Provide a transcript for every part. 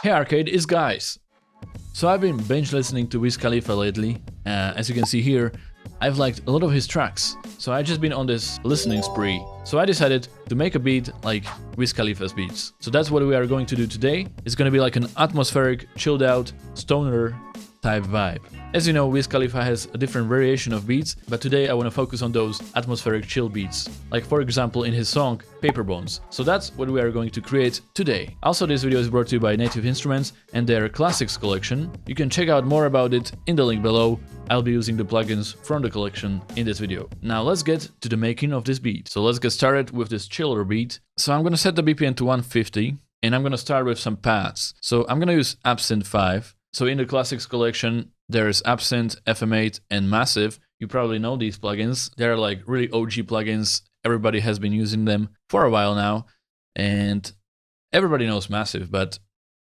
Hey Arcade, it's Guys. So I've been binge listening to Wiz Khalifa lately. As you can see here, I've liked a lot of his tracks. So I've just been on this listening spree. So I decided to make a beat like Wiz Khalifa's beats. So that's what we are going to do today. It's gonna be like an atmospheric, chilled out, stoner type vibe. As you know, Wiz Khalifa has a different variation of beats, but today I want to focus on those atmospheric chill beats, like for example in his song Paperbonds. So that's what we are going to create today. Also, this video is brought to you by Native Instruments and their Classics collection. You can check out more about it in the link below. I'll be using the plugins from the collection in this video. Now let's get to the making of this beat. So let's get started with this chiller beat. So I'm gonna set the BPM to 150 and I'm gonna start with some pads. So I'm gonna use Absinthe 5. So in the Classics collection, there's Absinthe, FM8, and Massive. You probably know these plugins. They're like really OG plugins. Everybody has been using them for a while now. And everybody knows Massive, but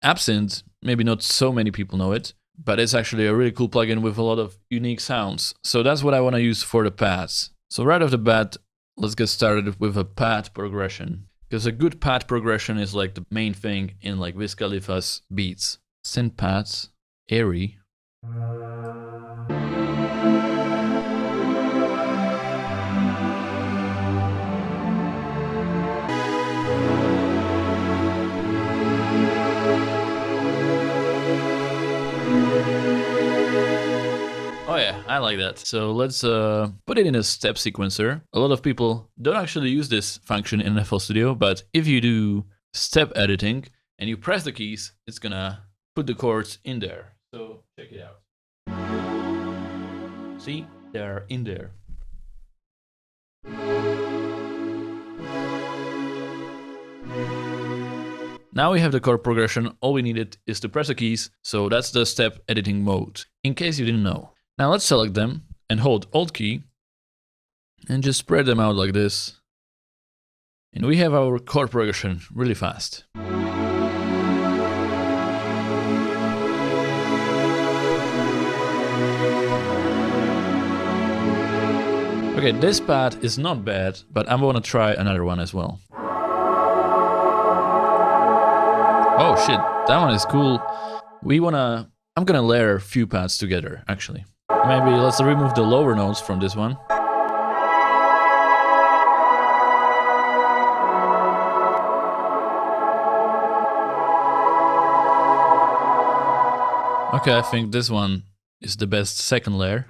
Absinthe, maybe not so many people know it, but it's actually a really cool plugin with a lot of unique sounds. So that's what I want to use for the pads. So right off the bat, let's get started with a pad progression. Because a good pad progression is like the main thing in like Wiz Khalifa's beats. Synth pads, airy. Oh yeah, I like that. So let's put it in a step sequencer. A lot of people don't actually use this function in FL Studio, but if you do step editing and you press the keys, it's gonna put the chords in there. So check it out. See, they're in there. Now we have the chord progression. All we needed is to press the keys. So that's the step editing mode, in case you didn't know. Now let's select them and hold Alt key and just spread them out like this. And we have our chord progression really fast. Okay, this pad is not bad, but I'm gonna try another one as well. Oh shit, that one is cool. I'm gonna layer a few pads together, actually. Maybe let's remove the lower notes from this one. Okay, I think this one is the best second layer.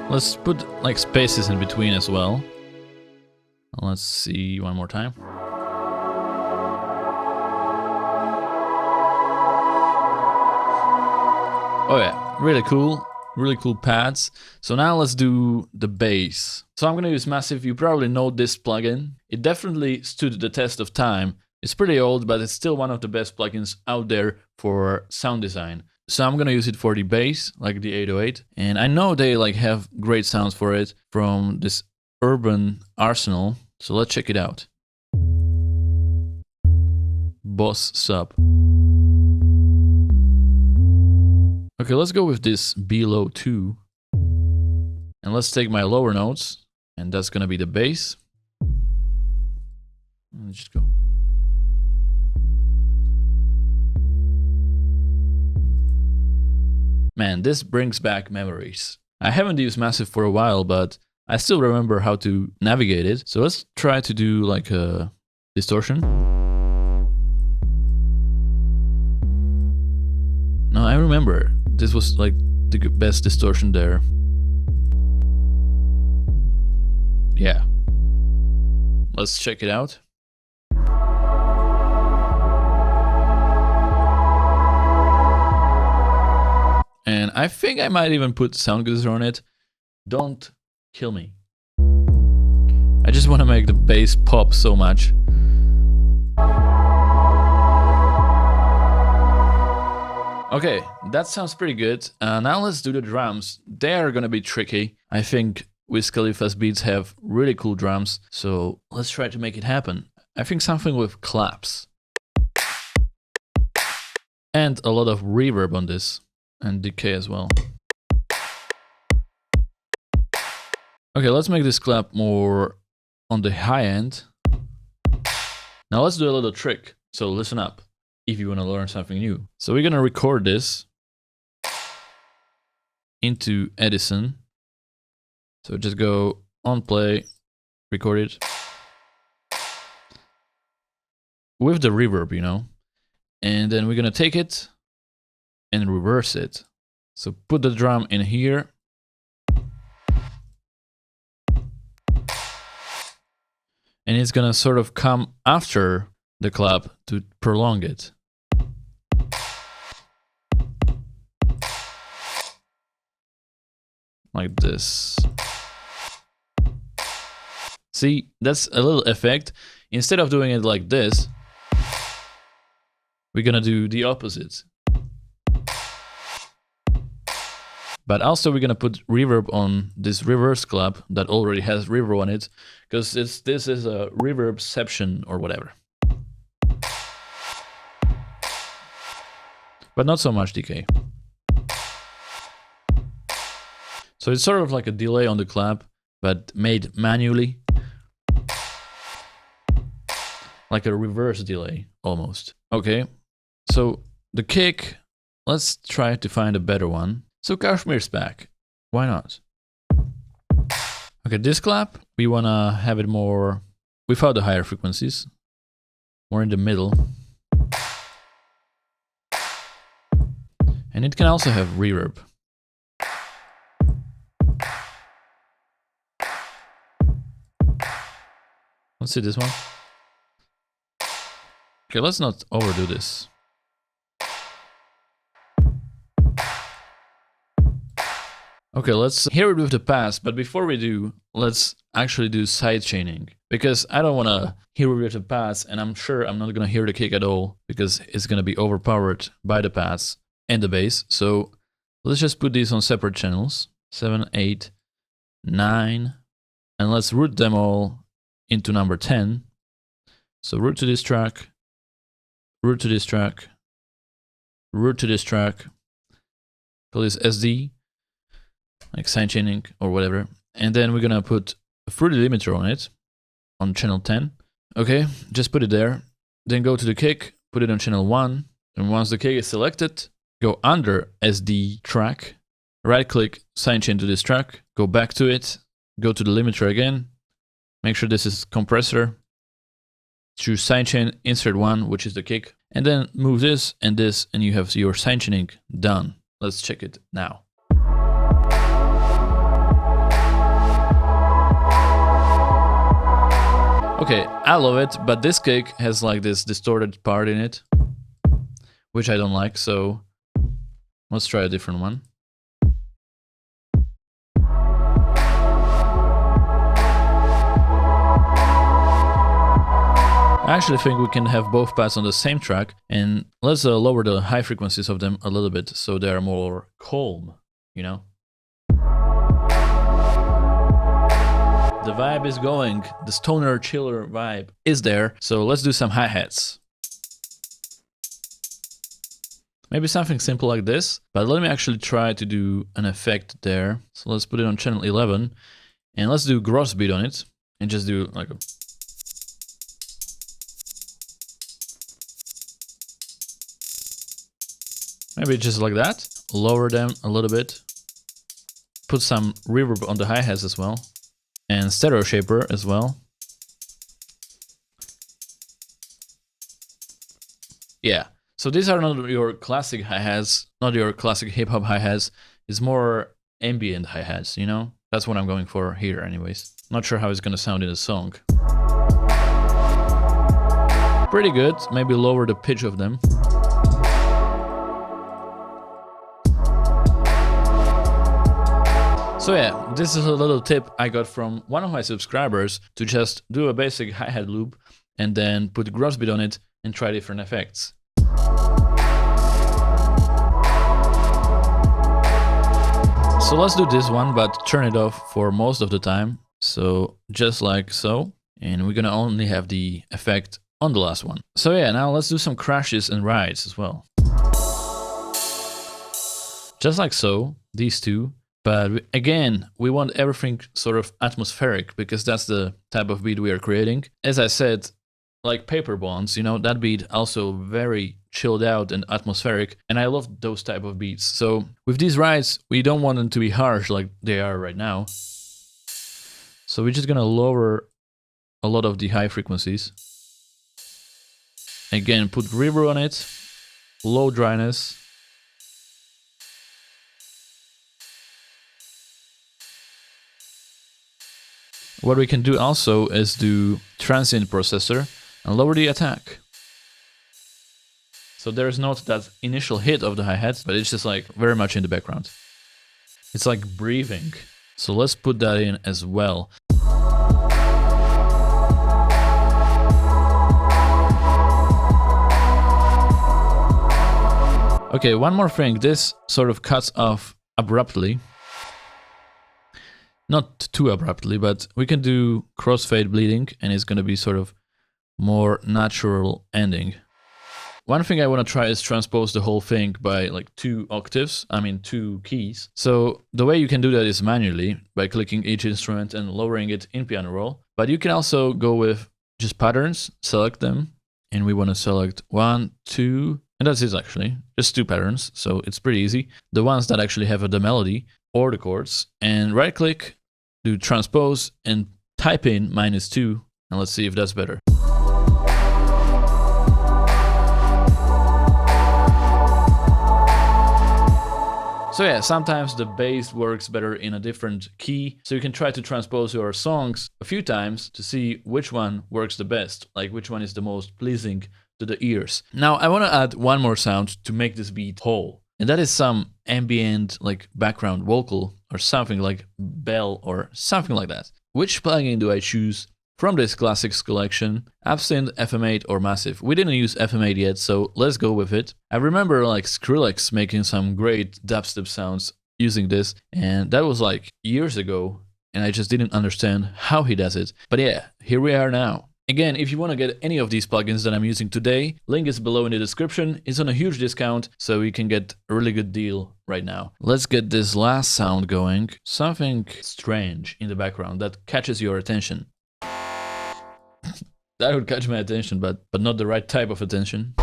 Let's put like spaces in between as well. Let's see one more time. Oh yeah, really cool pads. So now let's do the bass. So I'm gonna use Massive. You probably know this plugin. It definitely stood the test of time. It's pretty old, but it's still one of the best plugins out there for sound design. So I'm gonna use it for the bass, like the 808. And I know they like have great sounds for it from this Urban Arsenal. So let's check it out. Boss Sub. Okay, let's go with this B low 2. And let's take my lower notes. And that's gonna be the bass. Let's just go. Man, this brings back memories. I haven't used Massive for a while, but I still remember how to navigate it. So let's try to do like a distortion. No, I remember. This was like the best distortion there. Yeah. Let's check it out. And I think I might even put Soundgazer on it. Don't kill me. I just want to make the bass pop so much. Okay, that sounds pretty good. Now let's do the drums. They are gonna be tricky. I think Wiz Khalifa's beats have really cool drums, so let's try to make it happen. I think something with claps. And a lot of reverb on this. And decay as well. Okay, let's make this clap more on the high end. Now let's do a little trick. So listen up if you want to learn something new. So we're gonna record this into Edison. So just go on play, record it with the reverb, you know, and then we're gonna take it and reverse it. So put the drum in here. And it's gonna sort of come after the clap to prolong it. Like this. See, that's a little effect. Instead of doing it like this, we're gonna do the opposite. But also we're gonna put reverb on this reverse clap that already has reverb on it, because this is a reverbception or whatever. But not so much decay. So it's sort of like a delay on the clap, but made manually. Like a reverse delay, almost. Okay, so the kick, let's try to find a better one. So Kashmir's back, why not? Okay, this clap, we wanna have it more without the higher frequencies, more in the middle. And it can also have reverb. Let's see this one. Okay, let's not overdo this. Okay, let's hear it with the pass, but before we do, let's actually do sidechaining. Because I don't want to hear it with the pass, and I'm sure I'm not going to hear the kick at all, because it's going to be overpowered by the pass and the bass. So let's just put these on separate channels, 7, 8, 9, and let's route them all into number 10. So route to this track, route to this track, route to this track, call this SD, like sidechaining or whatever. And then we're gonna put a fruity limiter on it, on channel 10. Okay, just put it there. Then go to the kick, put it on channel 1. And once the kick is selected, go under SD track, right click, sidechain to this track, go back to it, go to the limiter again, make sure this is compressor, choose sidechain, insert 1, which is the kick, and then move this, and you have your sidechaining done. Let's check it now. Okay, I love it, but this kick has like this distorted part in it, which I don't like, so let's try a different one. I actually think we can have both pads on the same track, and let's lower the high frequencies of them a little bit so they are more calm, you know? The vibe is going, the stoner chiller vibe is there, so let's do some hi-hats. Maybe something simple like this, but let me actually try to do an effect there. So let's put it on channel 11, and let's do gross beat on it, and just do like a... Maybe just like that. Lower them a little bit. Put some reverb on the hi-hats as well. And stereo shaper as well. Yeah. So these are not your classic hi-hats, not your classic hip-hop hi-hats. It's more ambient hi-hats, you know? That's what I'm going for here anyways. Not sure how it's gonna sound in the song. Pretty good. Maybe lower the pitch of them. So yeah, this is a little tip I got from one of my subscribers to just do a basic hi-hat loop and then put gross beat on it and try different effects. So let's do this one, but turn it off for most of the time. So just like so, and we're gonna only have the effect on the last one. So yeah, now let's do some crashes and rides as well. Just like so, these two. But again, we want everything sort of atmospheric because that's the type of beat we are creating. As I said, like Paperbonds, you know, that beat also very chilled out and atmospheric, and I love those type of beats. So with these rides, we don't want them to be harsh like they are right now. So we're just gonna lower a lot of the high frequencies. Again, put reverb on it, low dryness. What we can do also is do transient processor and lower the attack. So there's not that initial hit of the hi-hat, but it's just like very much in the background. It's like breathing. So let's put that in as well. Okay, one more thing. This sort of cuts off abruptly. Not too abruptly, but we can do crossfade bleeding and it's going to be sort of more natural ending. One thing I want to try is transpose the whole thing by like 2 octaves, I mean 2 keys. So the way you can do that is manually by clicking each instrument and lowering it in piano roll. But you can also go with just patterns, select them, and we want to select 1, 2, and that's it actually, just 2 patterns, so it's pretty easy. The ones that actually have the melody or the chords, and right click, do transpose and type in -2, and let's see if that's better. So yeah, sometimes the bass works better in a different key, so you can try to transpose your songs a few times to see which one works the best, like which one is the most pleasing to the ears. Now I want to add one more sound to make this beat whole, and that is some ambient like background vocal or something like bell or something like that. Which plugin do I choose from this classics collection? Absinthe, FM8 or Massive? We didn't use FM8 yet, so let's go with it. I remember like Skrillex making some great dubstep sounds using this, and that was like years ago, and I just didn't understand how he does it. But yeah, here we are now. Again, if you want to get any of these plugins that I'm using today, link is below in the description. It's on a huge discount, so you can get a really good deal right now. Let's get this last sound going. Something strange in the background that catches your attention. That would catch my attention, but not the right type of attention.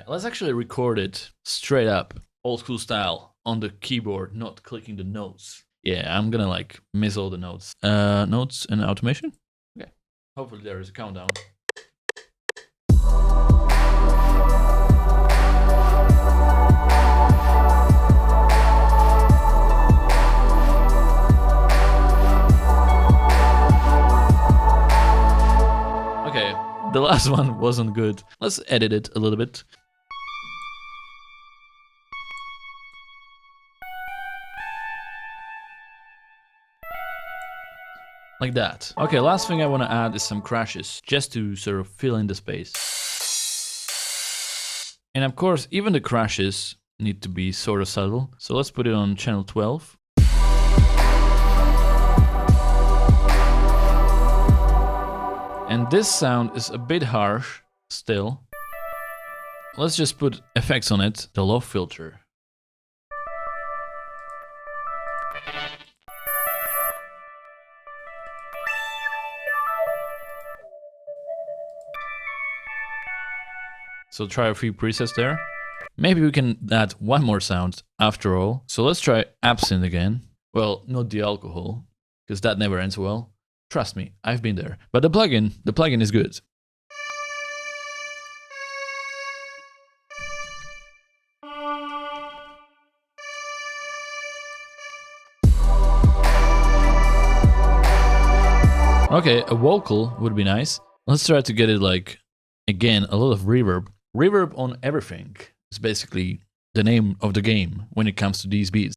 Let's actually record it straight up, old school style, on the keyboard, not clicking the notes. Yeah, I'm gonna like miss all the notes. Notes and automation? Okay, hopefully there is a countdown. Okay, the last one wasn't good. Let's edit it a little bit. Like that. Okay, last thing I want to add is some crashes, just to sort of fill in the space. And of course, even the crashes need to be sort of subtle. So let's put it on channel 12. And this sound is a bit harsh still. Let's just put effects on it, the low filter. So try a few presets there. Maybe we can add one more sound after all. So let's try Absinthe again. Well, not the alcohol, because that never ends well. Trust me, I've been there. But the plugin is good. Okay, a vocal would be nice. Let's try to get it like, again, a lot of reverb. Reverb on everything is basically the name of the game when it comes to these beats.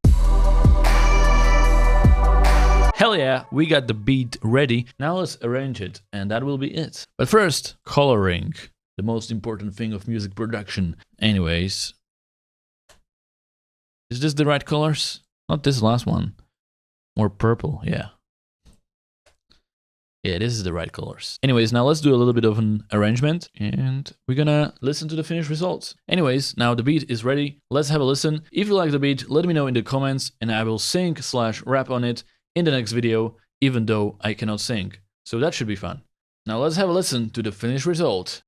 Hell yeah, we got the beat ready. Now let's arrange it, and that will be it. But first, coloring, the most important thing of music production. Anyways, is this the right colors? Not this last one. More purple, yeah. Yeah, this is the right colors. Anyways, now let's do a little bit of an arrangement and we're gonna listen to the finished results. Anyways, now the beat is ready. Let's have a listen. If you like the beat, let me know in the comments and I will sing/rap on it in the next video, even though I cannot sing. So that should be fun. Now let's have a listen to the finished result.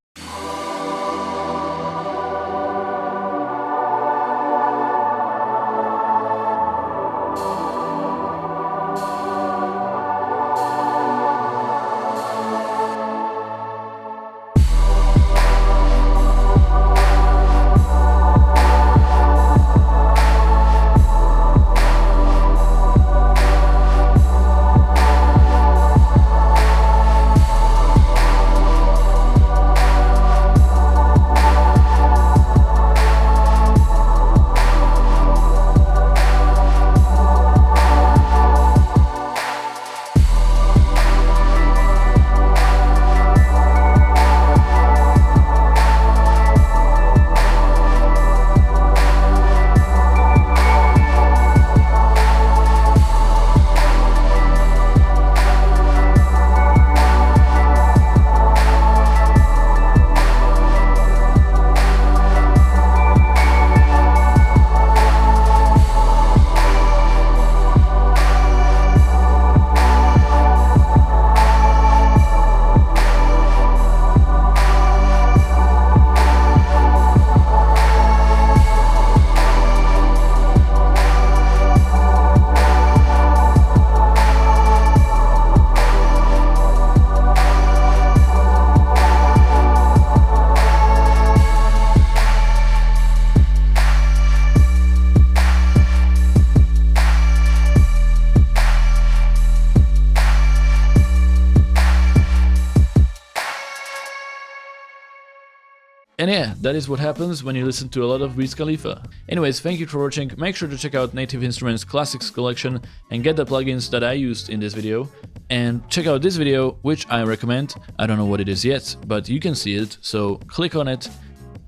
And yeah, that is what happens when you listen to a lot of Wiz Khalifa. Anyways, thank you for watching, make sure to check out Native Instruments Classics collection and get the plugins that I used in this video. And check out this video, which I recommend. I don't know what it is yet, but you can see it, so click on it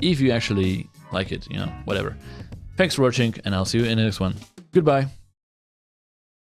if you actually like it, you know, whatever. Thanks for watching and I'll see you in the next one. Goodbye!